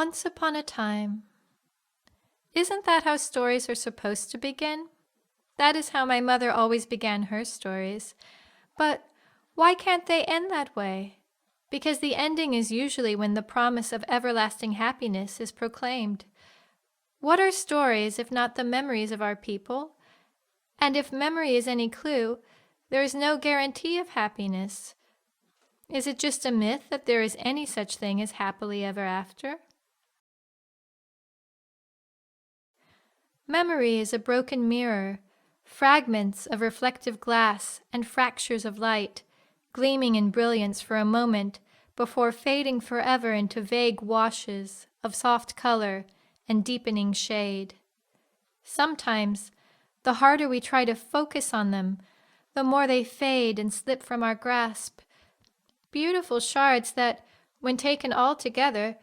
Once upon a time. Isn't that how stories are supposed to begin? That is how my mother always began her stories. But why can't they end that way? Because the ending is usually when the promise of everlasting happiness is proclaimed. What are stories if not the memories of our people? And if memory is any clue, there is no guarantee of happiness. Is it just a myth that there is any such thing as happily ever after? Memory is a broken mirror, fragments of reflective glass and fractures of light, gleaming in brilliance for a moment before fading forever into vague washes of soft color and deepening shade. Sometimes, the harder we try to focus on them, the more they fade and slip from our grasp. Beautiful shards that, when taken all together,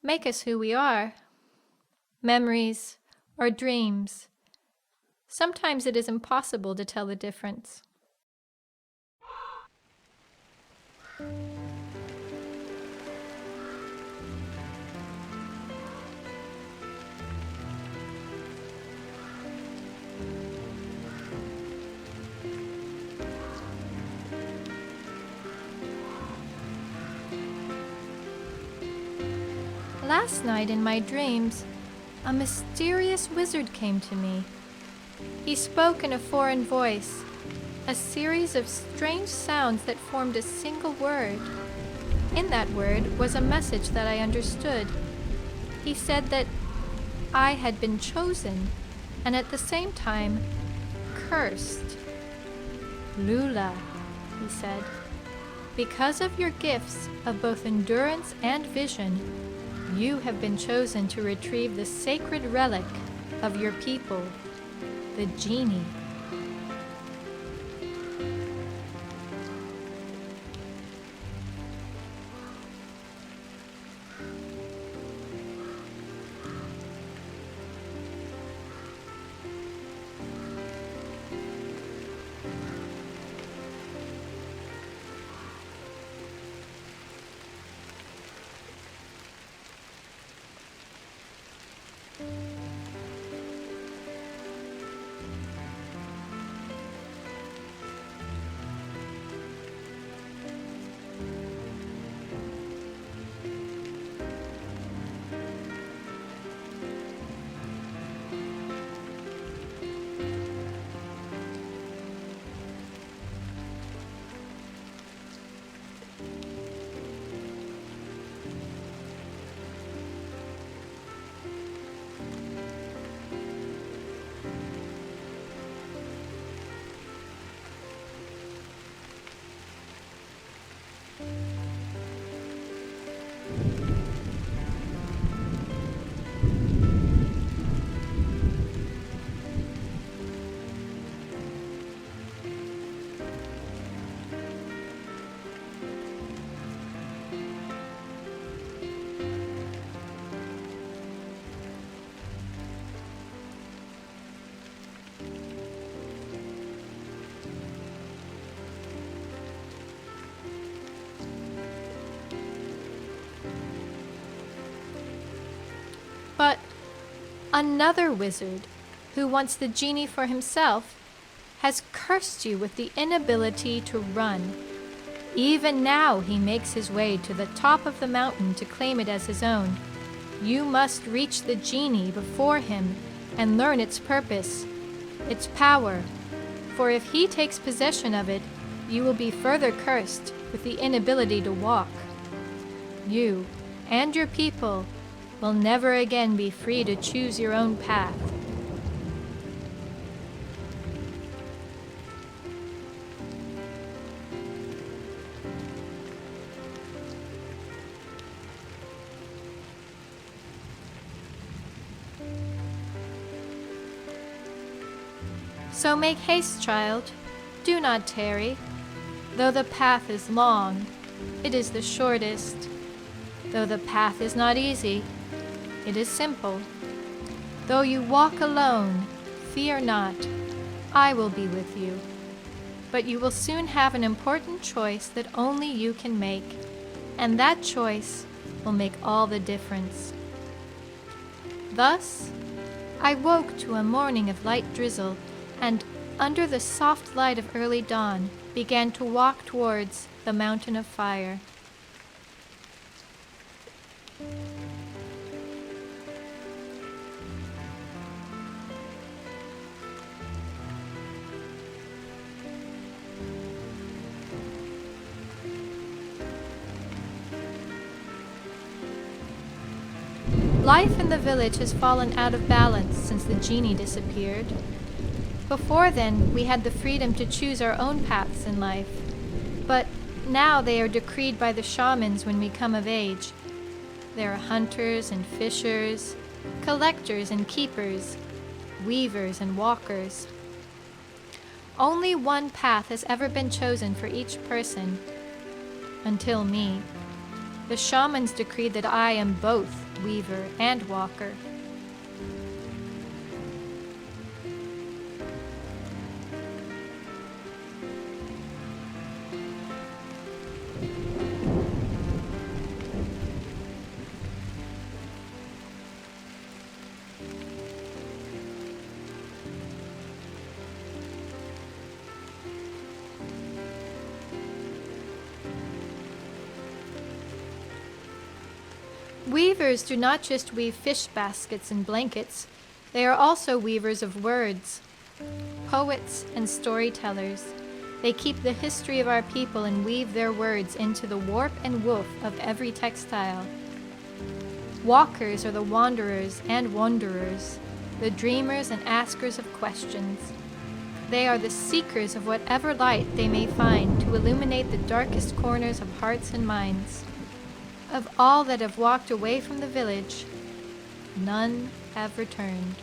make us who we are. Memories or dreams. Sometimes it is impossible to tell the difference. Last night in my dreams, a mysterious wizard came to me. He spoke in a foreign voice, a series of strange sounds that formed a single word. In that word was a message that I understood. He said that I had been chosen, and at the same time, cursed. Lula, he said, because of your gifts of both endurance and vision, you have been chosen to retrieve the sacred relic of your people, the Genie. But another wizard, who wants the Genie for himself, has cursed you with the inability to run. Even now he makes his way to the top of the mountain to claim it as his own. You must reach the Genie before him and learn its purpose, its power, for if he takes possession of it, you will be further cursed with the inability to walk. You and your people will never again be free to choose your own path. So make haste, child. Do not tarry. Though the path is long, it is the shortest. Though the path is not easy, it is simple. Though you walk alone, fear not. I will be with you. But you will soon have an important choice that only you can make, and that choice will make all the difference. Thus, I woke to a morning of light drizzle, and, under the soft light of early dawn, began to walk towards the mountain of fire. Life in the village has fallen out of balance since the genie disappeared. Before then, we had the freedom to choose our own paths in life, but now they are decreed by the shamans when we come of age. There are hunters and fishers, collectors and keepers, weavers and walkers. Only one path has ever been chosen for each person, until me. The shamans decreed that I am both weaver and walker. Weavers do not just weave fish baskets and blankets, they are also weavers of words, poets and storytellers. They keep the history of our people and weave their words into the warp and woof of every textile. Walkers are the wanderers and wanderers, the dreamers and askers of questions. They are the seekers of whatever light they may find to illuminate the darkest corners of hearts and minds. Of all that have walked away from the village, none have returned.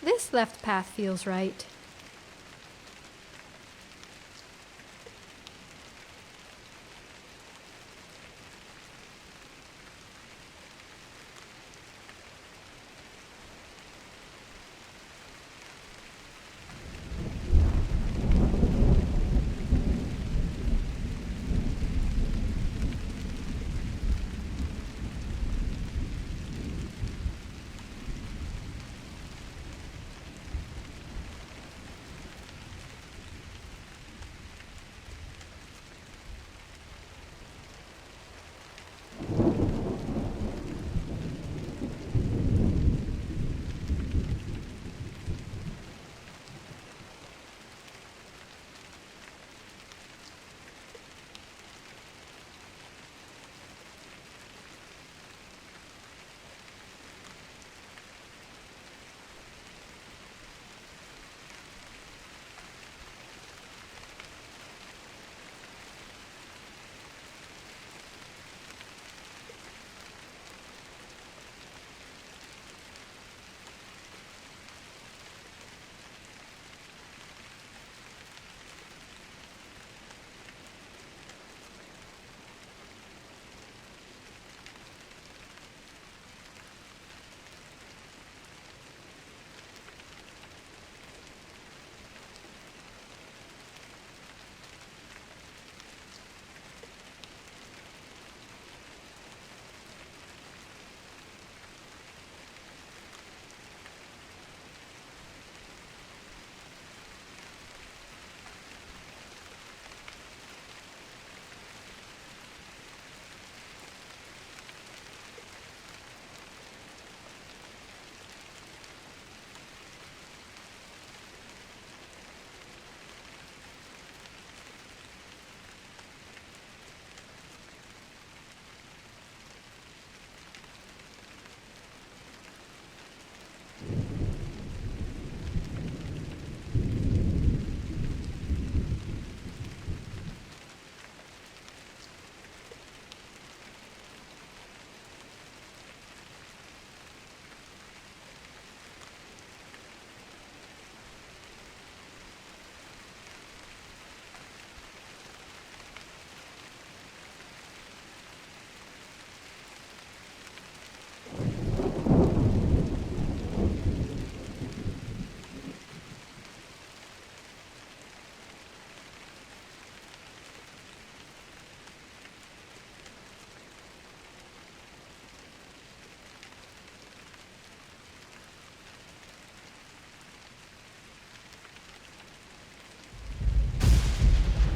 This left path feels right.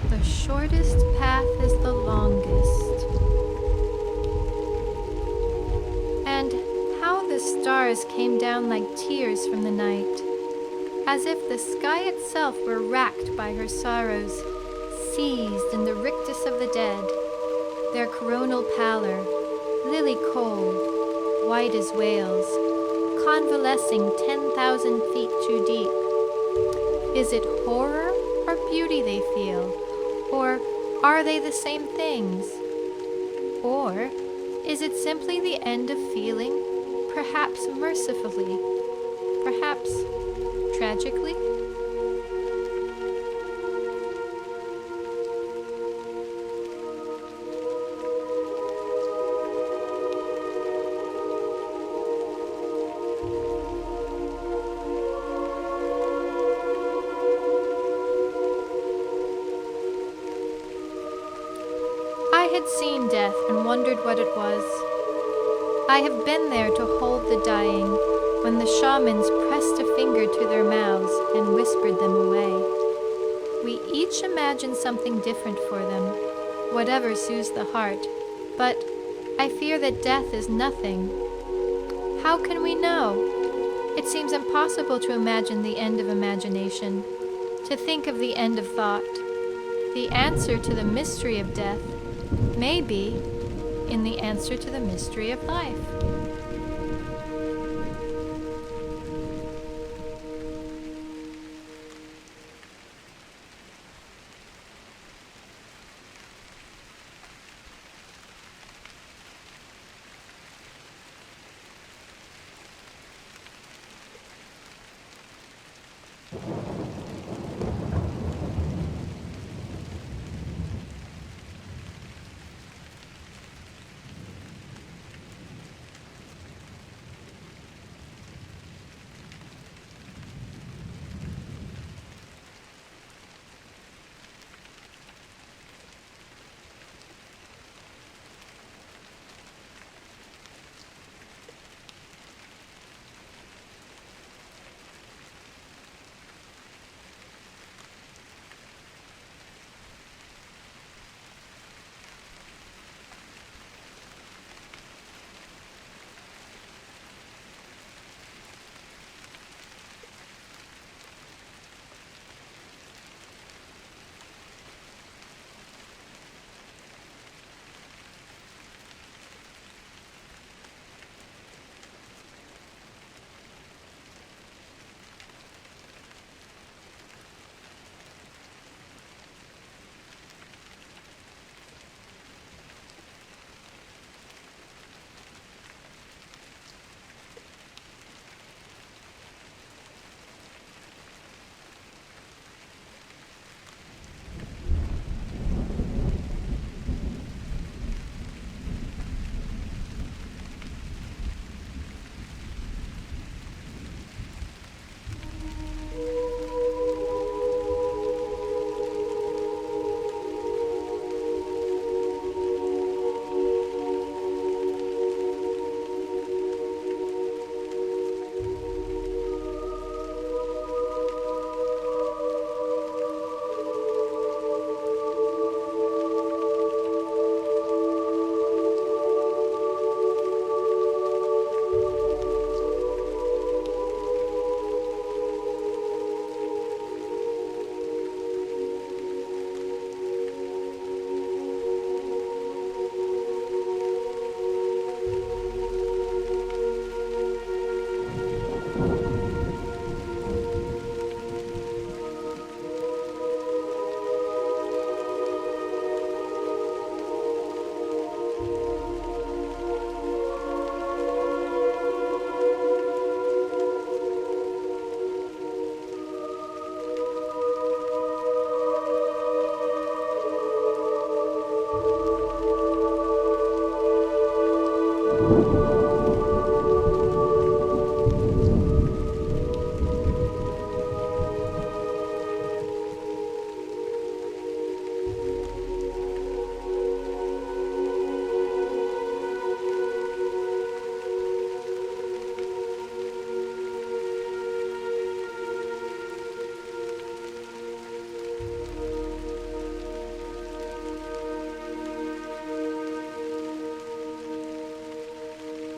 The shortest path is the longest. And how the stars came down like tears from the night, as if the sky itself were racked by her sorrows, seized in the rictus of the dead, their coronal pallor, lily cold, white as whales, convalescing 10,000 feet too deep. Is it horror or beauty they feel? Or are they the same things? Or is it simply the end of feeling, perhaps mercifully, perhaps tragically? I had seen death and wondered what it was. I have been there to hold the dying when the shamans pressed a finger to their mouths and whispered them away. We each imagine something different for them, whatever soothes the heart, but I fear that death is nothing. How can we know? It seems impossible to imagine the end of imagination, to think of the end of thought. The answer to the mystery of death may be in the answer to the mystery of life.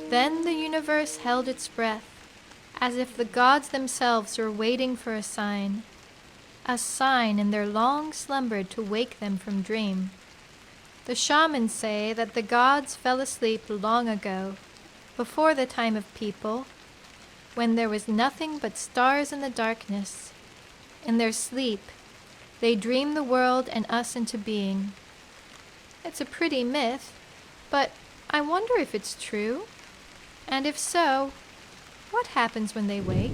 Then the universe held its breath, as if the gods themselves were waiting for a sign in their long slumber to wake them from dream. The shamans say that the gods fell asleep long ago, before the time of people, when there was nothing but stars in the darkness. In their sleep, they dream the world and us into being. It's a pretty myth, but I wonder if it's true. And if so, what happens when they wake?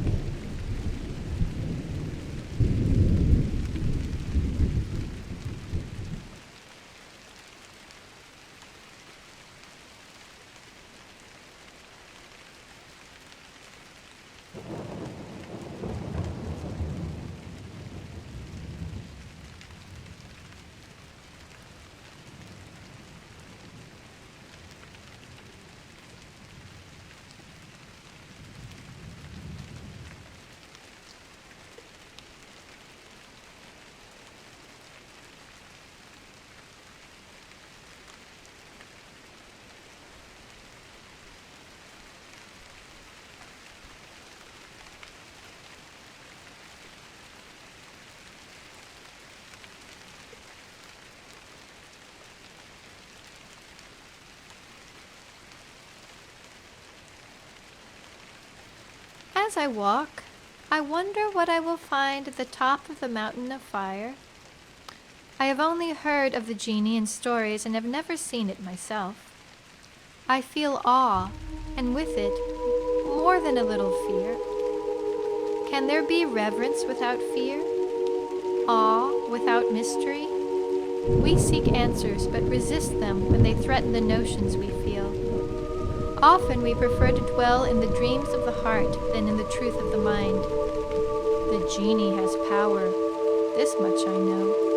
As I walk, I wonder what I will find at the top of the mountain of fire. I have only heard of the genie in stories and have never seen it myself. I feel awe, and with it, more than a little fear. Can there be reverence without fear? Awe without mystery? We seek answers but resist them when they threaten the notions we feel. Often we prefer to dwell in the dreams of the heart than in the truth of the mind. The genie has power, this much I know.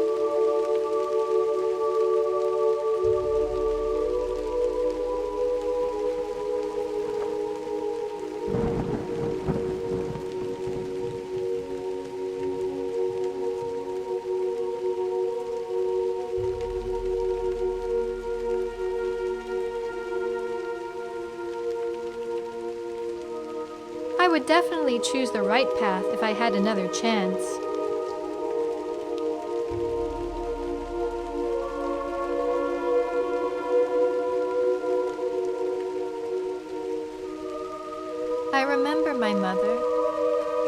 I would definitely choose the right path if I had another chance. I remember my mother,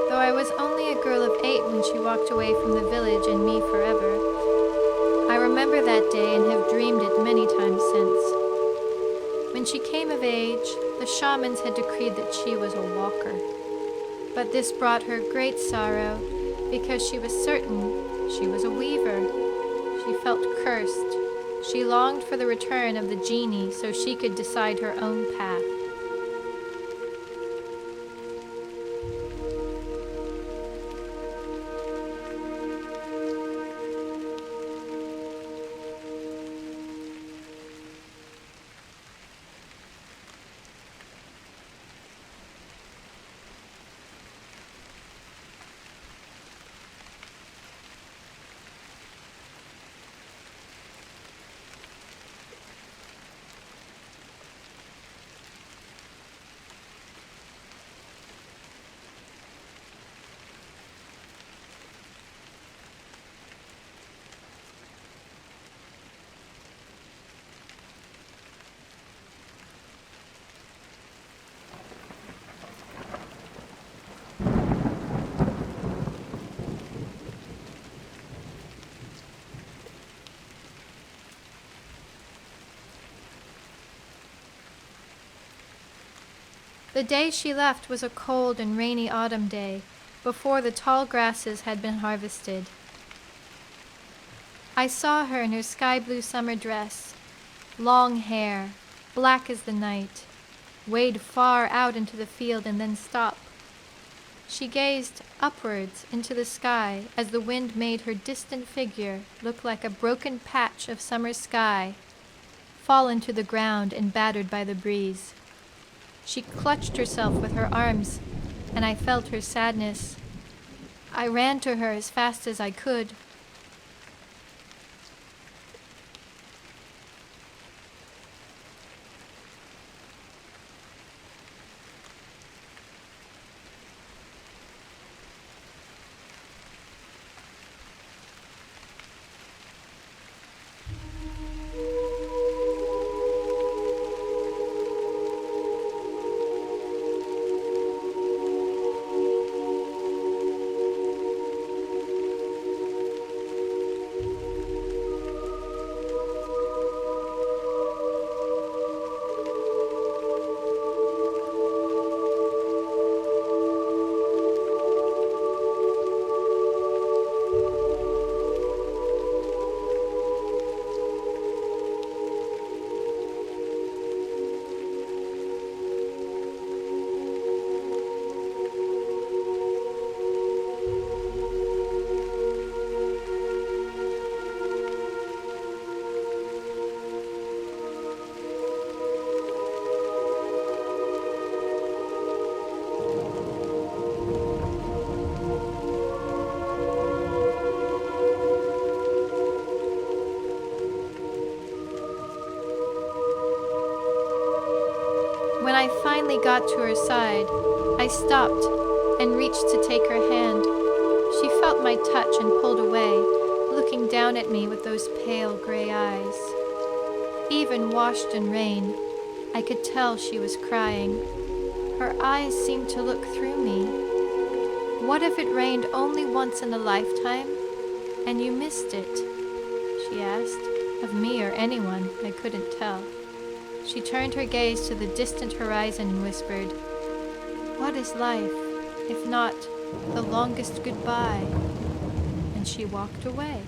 though I was only a girl of 8 when she walked away from the village and me forever. I remember that day and have dreamed it many times since. When she came of age, the shamans had decreed that she was a walker. But this brought her great sorrow because she was certain she was a weaver. She felt cursed. She longed for the return of the genie so she could decide her own path. The day she left was a cold and rainy autumn day, before the tall grasses had been harvested. I saw her in her sky-blue summer dress, long hair, black as the night, wade far out into the field and then stop. She gazed upwards into the sky as the wind made her distant figure look like a broken patch of summer sky, fallen to the ground and battered by the breeze. She clutched herself with her arms, and I felt her sadness. I ran to her as fast as I could. When I finally got to her side, I stopped and reached to take her hand. She felt my touch and pulled away, looking down at me with those pale gray eyes. Even washed in rain, I could tell she was crying. Her eyes seemed to look through me. What if it rained only once in a lifetime, and you missed it? She asked. Of me or anyone, I couldn't tell. She turned her gaze to the distant horizon and whispered, "What is life, if not the longest goodbye?" And she walked away.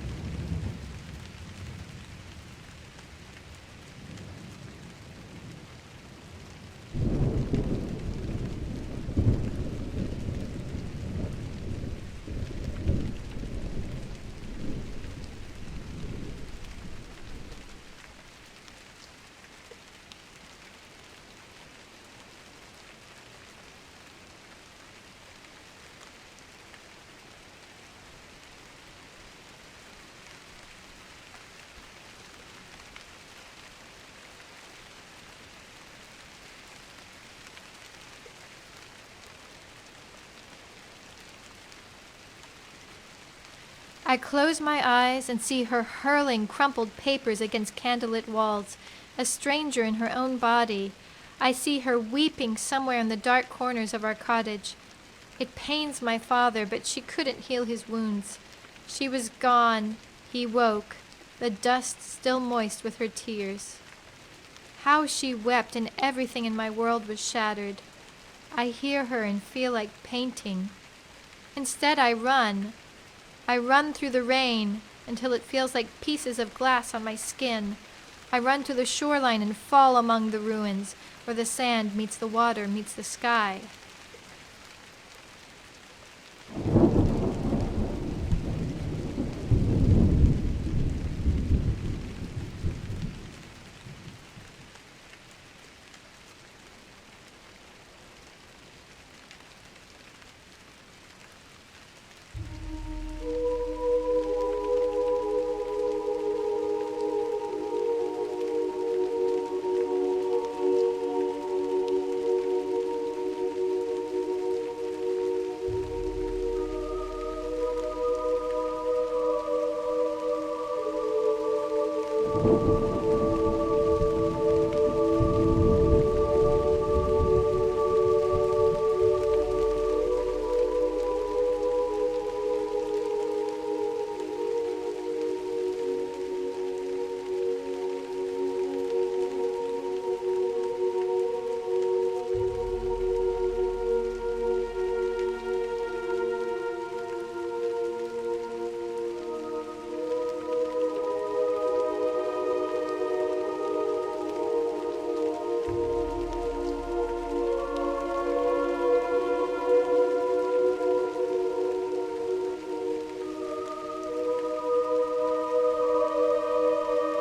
I close my eyes and see her hurling crumpled papers against candlelit walls, a stranger in her own body. I see her weeping somewhere in the dark corners of our cottage. It pains my father, but she couldn't heal his wounds. She was gone. He woke, the dust still moist with her tears. How she wept, and everything in my world was shattered. I hear her and feel like painting. Instead, I run. I run through the rain until it feels like pieces of glass on my skin. I run to the shoreline and fall among the ruins, where the sand meets the water, meets the sky.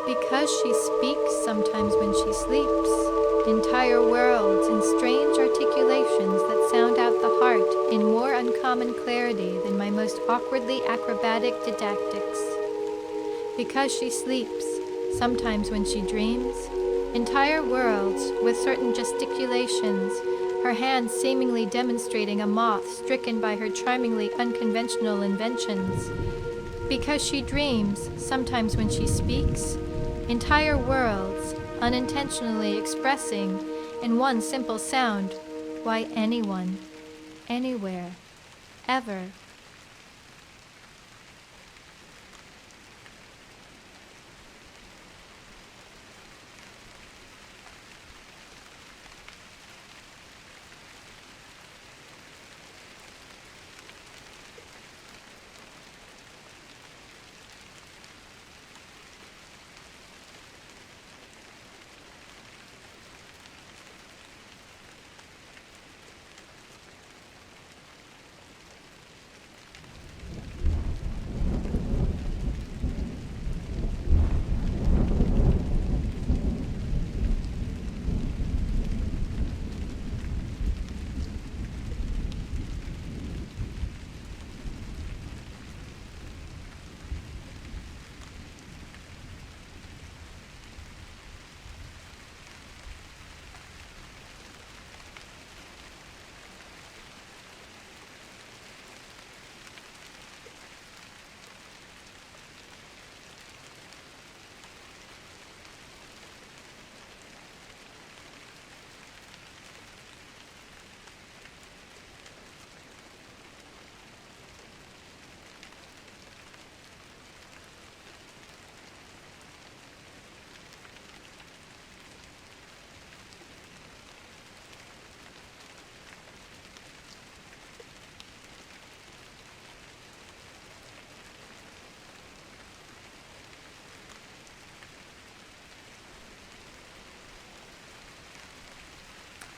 Because she speaks sometimes when she sleeps, entire worlds in strange articulations that sound out the heart in more uncommon clarity than my most awkwardly acrobatic didactics. Because she sleeps, sometimes when she dreams, entire worlds with certain gesticulations, her hands seemingly demonstrating a moth stricken by her charmingly unconventional inventions. Because she dreams, sometimes when she speaks, entire worlds unintentionally expressing in one simple sound why anyone, anywhere, ever.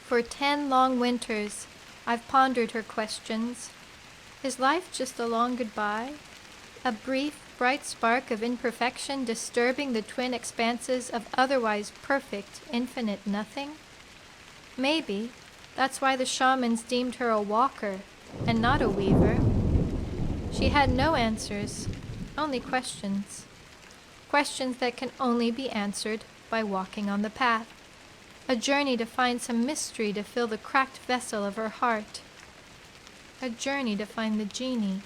For 10 long winters, I've pondered her questions. Is life just a long goodbye? A brief, bright spark of imperfection disturbing the twin expanses of otherwise perfect, infinite nothing? Maybe that's why the shamans deemed her a walker and not a weaver. She had no answers, only questions. Questions that can only be answered by walking on the path. A journey to find some mystery to fill the cracked vessel of her heart. A journey to find the genie.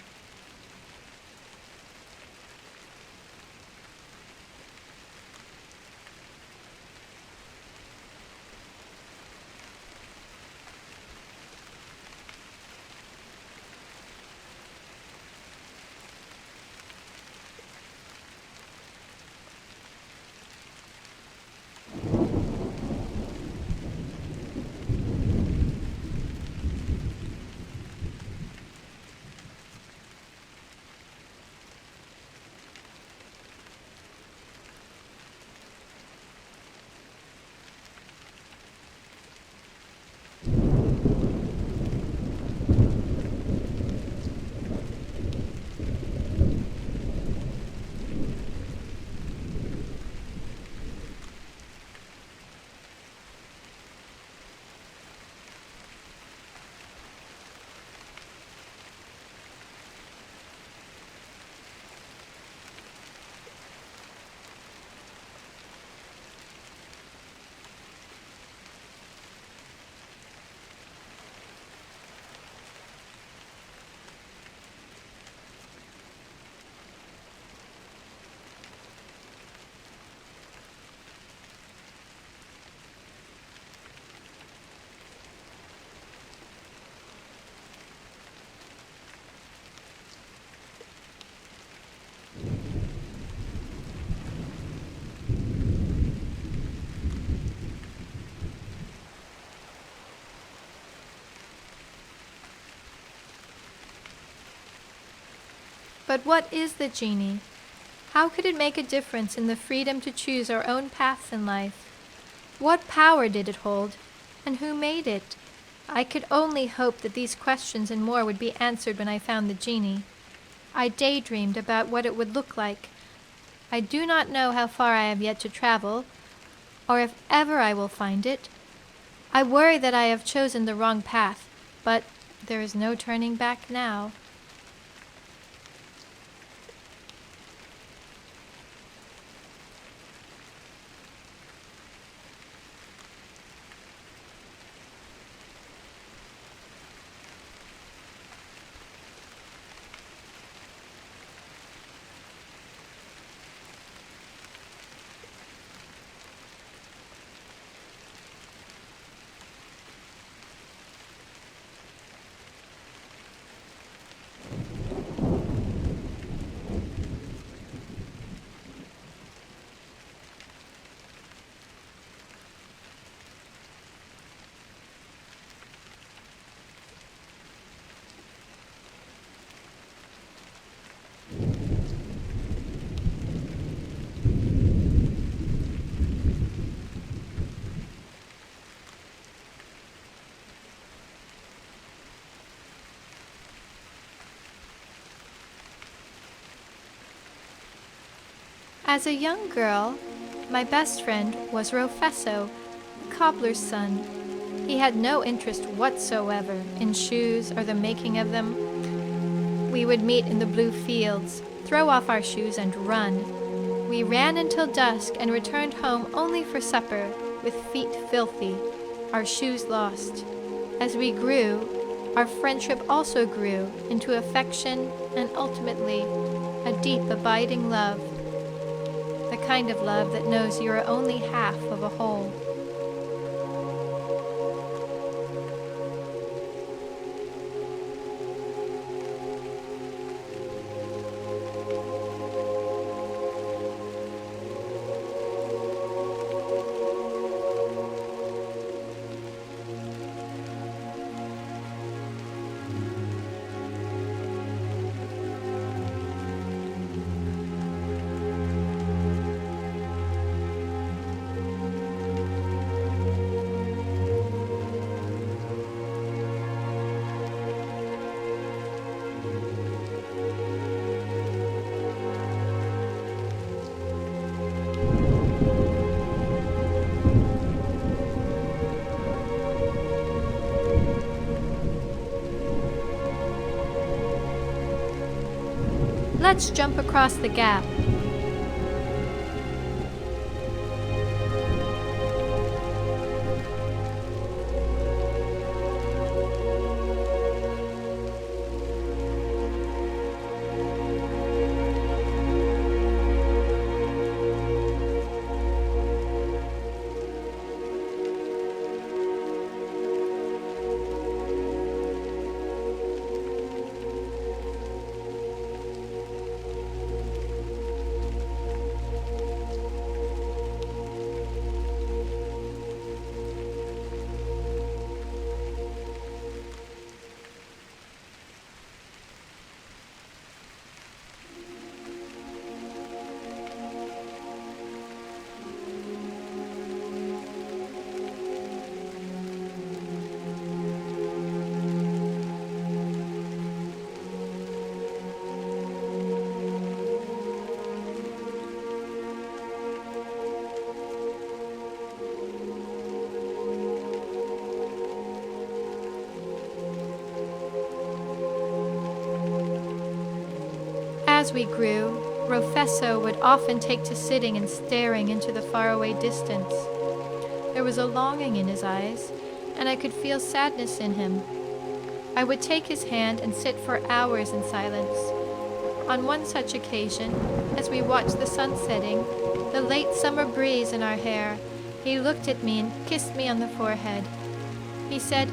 But what is the genie? How could it make a difference in the freedom to choose our own paths in life? What power did it hold, and who made it? I could only hope that these questions and more would be answered when I found the genie. I daydreamed about what it would look like. I do not know how far I have yet to travel, or if ever I will find it. I worry that I have chosen the wrong path, but there is no turning back now. As a young girl, my best friend was Rofesso, a cobbler's son. He had no interest whatsoever in shoes or the making of them. We would meet in the blue fields, throw off our shoes and run. We ran until dusk and returned home only for supper, with feet filthy, our shoes lost. As we grew, our friendship also grew into affection and ultimately a deep, abiding love. The kind of love that knows you are only half of a whole. Let's jump across the gap. As we grew, Rofesso would often take to sitting and staring into the faraway distance. There was a longing in his eyes, and I could feel sadness in him. I would take his hand and sit for hours in silence. On one such occasion, as we watched the sun setting, the late summer breeze in our hair, he looked at me and kissed me on the forehead. He said,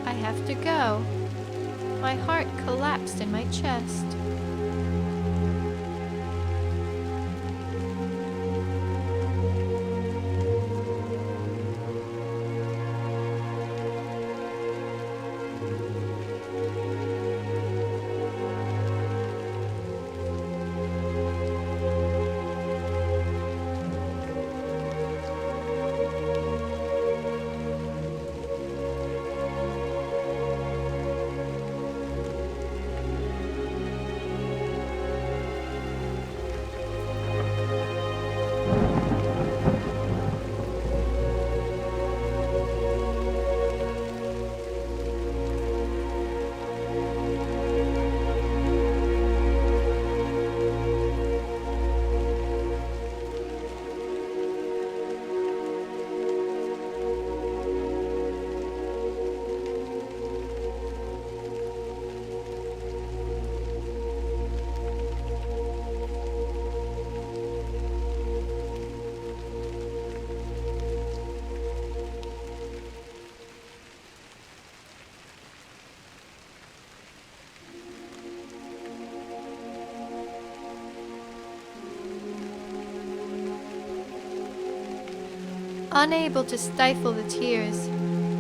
"I have to go." My heart collapsed in my chest. Unable to stifle the tears,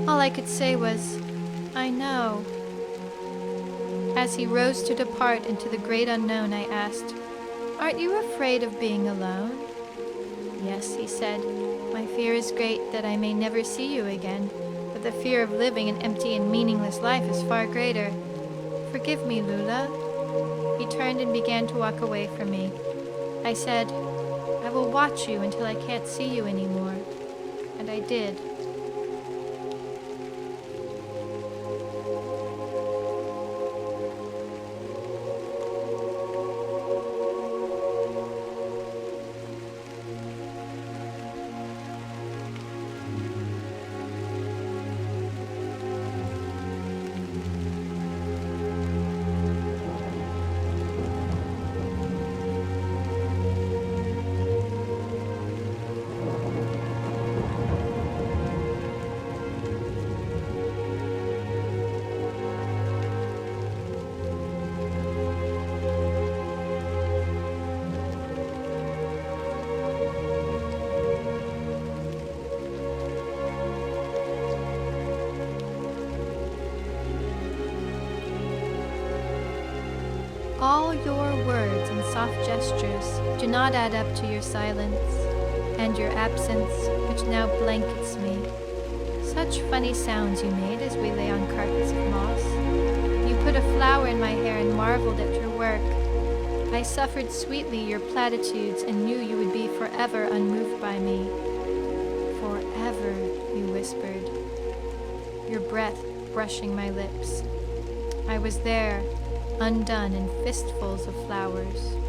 all I could say was, "I know." As he rose to depart into the great unknown, I asked, "Aren't you afraid of being alone?" "Yes," he said, "my fear is great that I may never see you again, but the fear of living an empty and meaningless life is far greater. Forgive me, Lula." He turned and began to walk away from me. I said, "I will watch you until I can't see you anymore." And I did. All your words and soft gestures do not add up to your silence and your absence, which now blankets me. Such funny sounds you made as we lay on carpets of moss. You put a flower in my hair and marveled at your work. I suffered sweetly your platitudes and knew you would be forever unmoved by me. Forever, you whispered, your breath brushing my lips. I was there, undone in fistfuls of flowers.